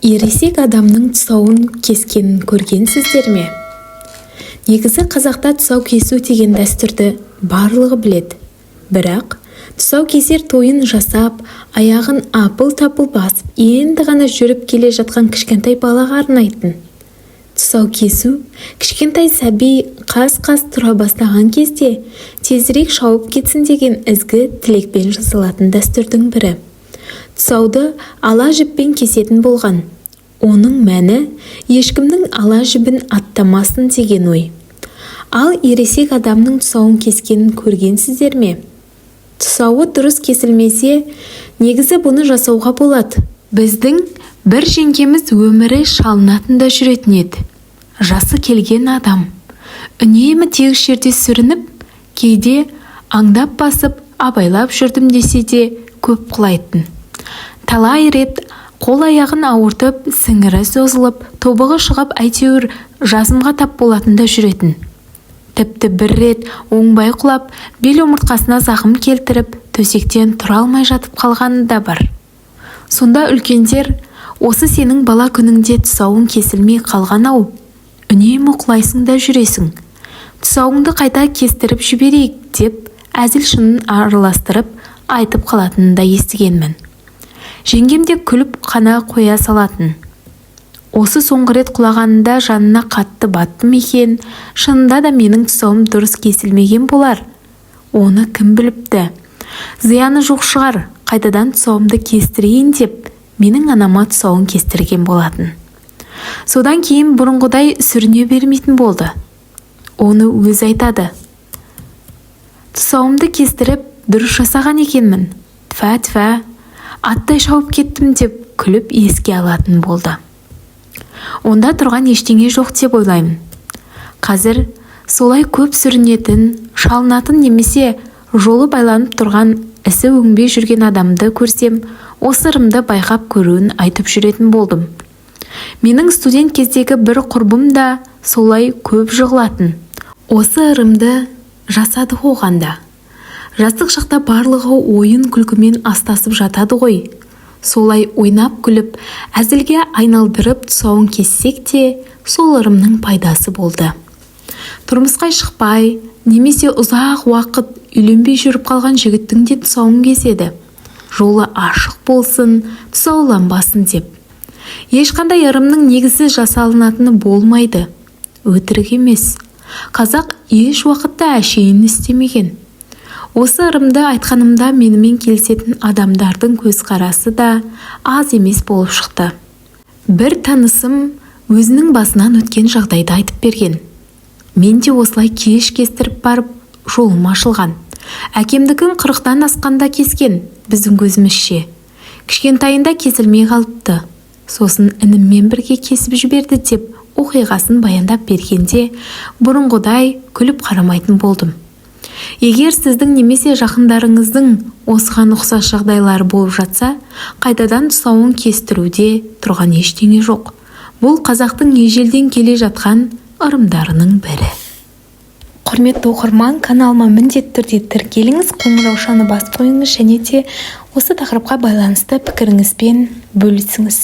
Ересек адамның тұсауын кескенін көргенсіздер ме? Негізі қазақта тұсау кесу деген дәстүрді барлығы біледі. Бірақ тұсау кесер тойын жасап, аяғын апыл-тапыл басып, енді ғана жүріп келе жатқан кішкентай балаға арнайтын. Тұсау кесу кішкентай сәби қас-қас тұра бастаған кезде тезірек шауып кетсін деген ізгі тілекпен жасалатын дәстүрдің бірі. Тұсауды ала жіппен кесетін болған. Оның мәні ешкімнің ала жібін аттамасын деген ой. Ал ересек адамның тұсауын кескенін көргенсіздер ме? Тұсауы дұрыс кесілмесе, негізі бұны жасауға болады. Біздің бір жеңгеміз өмірі шалынатында жүретін еді. Жасы келген адам. Үнемі тегіс жерде сүрініп, кейде аңдап басып, абайлап жүрдім десе де көп құлайтын. Талай рет қол-аяғын ауыртып, сіңірі созылып, тобығы шығып, әйтеуір жазымға тап болатында жүретін. Тіпті бір рет оңбай құлап, бел омыртқасына зақым келтіріп, төсектен тұра алмай жатып қалғаны да бар. Сонда үлкендер, осы сенің бала күніңде тұсауың кесілмей қалған-ау, үнемі құлайсың да жүресің. Тұсауыңды қайта кестіріп жіберейік деп, әзіл шынын араластырып айтып қалатынын да естігенмін. Жеңгем де күліп қана қоя салатын. Осы соңғы рет құлағанында жанына қатты баттым екен, шынында да менің тұсауым дұрыс кесілмеген болар. Оны кім біліпті? Зияны жоқ шығар, қайтадан тұсауымды кестірейін деп, менің анама тұсауын кестірген болатын. Содан кейін бұрынғыдай сүріне бермейтін болды. Оны өз айтады. Тұсауымды кестіріп, дұрыс жасаған екенмін. Тфа-тфа, аттай шауып кеттім деп күліп еске алатын болды. Онда тұрған ештеңе жоқ деп ойлаймын. Қазір солай көп сүрінетін, шалынатын немесе жолы байланып тұрған, ісі өңбей жүрген адамды көрсем, осы ырымды байқап көруін айтып жүретін болдым. Менің студент кездегі бір құрбым да солай көп жығылатын. Осы ырымды жасады оғанда. Жастық шақта барлығы ойын күлкімен астасып жатады ғой. Солай ойнап күліп, әзілге айналдырып тұсауын кессек те, сол ырымның пайдасы болды. Тұрмысқа шықпай, немесе ұзақ уақыт үйленбей жүріп қалған жігіттің де тұсауын кеседі. Жолы ашық болсын, тұсауланбасын деп. Ешқандай ырымның негізі жасалынатыны болмайды. Өтірік емес. Қазақ еш уақытта әшейін істемеген. Осы ырымды айтқанымда менімен келісетін адамдардың көзқарасы да аз емес болып шықты. Бір танысым өзінің басынан өткен жағдайды айтып берген. Мен де осылай кеш кестіріп барып, жолым ашылған. Әкемдікін 40-тан асқанда кескен, біздің көзімізше. Кішкентайында кесілмей қалыпты. Сосын ініммен бірге кесіп жіберді деп оқиғасын баяндап бергенде бұрынғыдай күліп қарамайтын болдым. Егер сіздің немесе жақындарыңыздың осыған ұқсас жағдайлары болып жатса, қайтадан тұсауын кестіруде тұрған ештеңе жоқ. Бұл қазақтың ежелден келе жатқан ырымдарының бірі. Құрметті оқырман, каналыма міндетті түрде тіркеліңіз, қоңыраушаны басып қойыңыз және де осы тақырыпқа байланысты пікіріңізбен бөлісіңіз.